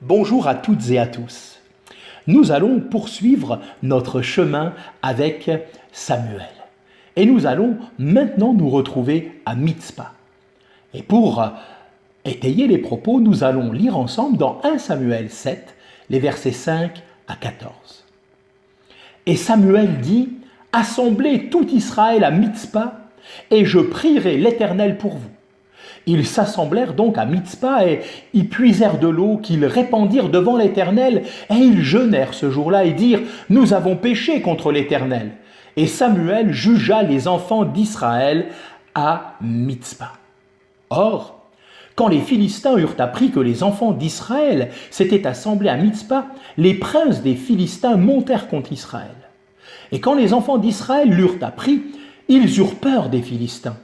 Bonjour à toutes et à tous. Nous allons poursuivre notre chemin avec Samuel. Et nous allons maintenant nous retrouver à Mitzpah. Et pour étayer les propos, nous allons lire ensemble dans 1 Samuel 7, les versets 5 à 14. Et Samuel dit, « Assemblez tout Israël à Mitzpah, et je prierai l'Éternel pour vous. » Ils s'assemblèrent donc à Mitzpah et y puisèrent de l'eau qu'ils répandirent devant l'Éternel. Et ils jeûnèrent ce jour-là et dirent, « Nous avons péché contre l'Éternel. » Et Samuel jugea les enfants d'Israël à Mitzpah. Or, quand les Philistins eurent appris que les enfants d'Israël s'étaient assemblés à Mitzpah, les princes des Philistins montèrent contre Israël. Et quand les enfants d'Israël l'eurent appris, ils eurent peur des Philistins.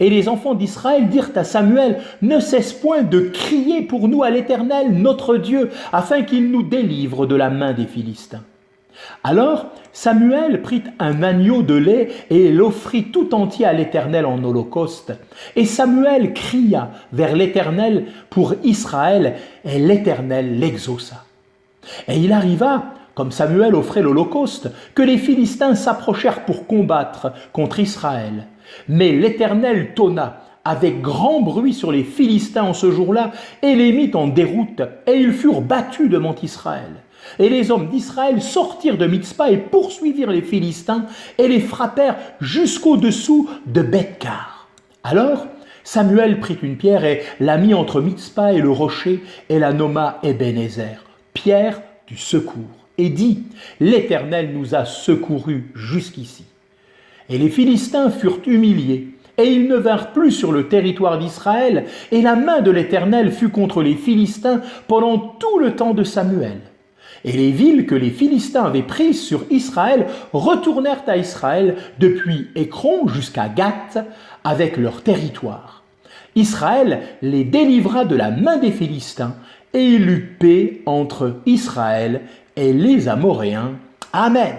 Et les enfants d'Israël dirent à Samuel, « Ne cesse point de crier pour nous à l'Éternel, notre Dieu, afin qu'il nous délivre de la main des Philistins. » Alors Samuel prit un agneau de lait et l'offrit tout entier à l'Éternel en holocauste. Et Samuel cria vers l'Éternel pour Israël, et l'Éternel l'exauça. Et il arriva, comme Samuel offrait l'holocauste, que les Philistins s'approchèrent pour combattre contre Israël. Mais l'Éternel tonna avec grand bruit sur les Philistins en ce jour-là et les mit en déroute, et ils furent battus devant Israël. Et les hommes d'Israël sortirent de Mitzpah et poursuivirent les Philistins et les frappèrent jusqu'au-dessous de Beth-Car. Alors Samuel prit une pierre et la mit entre Mitzpah et le rocher et la nomma Ebenezer, pierre du secours, et dit, « L'Éternel nous a secourus jusqu'ici. » Et les Philistins furent humiliés, et ils ne vinrent plus sur le territoire d'Israël, et la main de l'Éternel fut contre les Philistins pendant tout le temps de Samuel. Et les villes que les Philistins avaient prises sur Israël retournèrent à Israël depuis Écron jusqu'à Gath avec leur territoire. Israël les délivra de la main des Philistins, et il eut paix entre Israël et les Amoréens. Amen.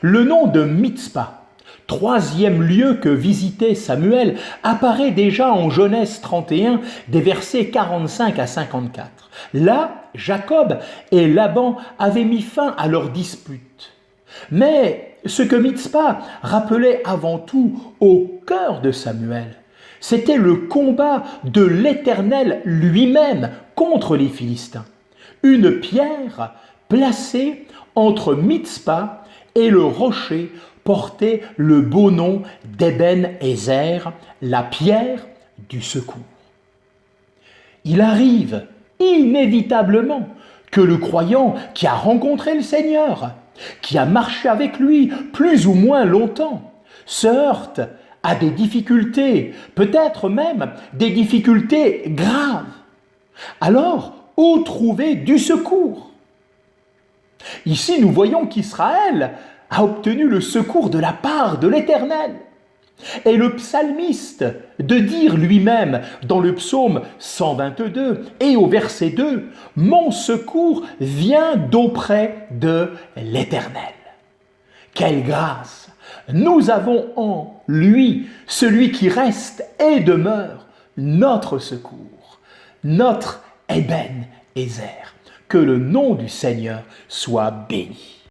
Le nom de Mitzpah, troisième lieu que visitait Samuel, apparaît déjà en Genèse 31, des versets 45 à 54. Là, Jacob et Laban avaient mis fin à leur dispute. Mais ce que Mitzpah rappelait avant tout au cœur de Samuel, c'était le combat de l'Éternel lui-même contre les Philistins. Une pierre placée entre Mitzpah et le rocher portait le beau nom d'Eben-Ezer, la pierre du secours. Il arrive inévitablement que le croyant qui a rencontré le Seigneur, qui a marché avec lui plus ou moins longtemps, se heurte à des difficultés, peut-être même des difficultés graves. Alors, où trouver du secours? Ici, nous voyons qu'Israël a obtenu le secours de la part de l'Éternel. Et le psalmiste de dire lui-même dans le psaume 122 et au verset 2, « Mon secours vient d'auprès de l'Éternel. » Quelle grâce! Nous avons en lui, celui qui reste et demeure, notre secours, notre Eben-Ezer. Que le nom du Seigneur soit béni.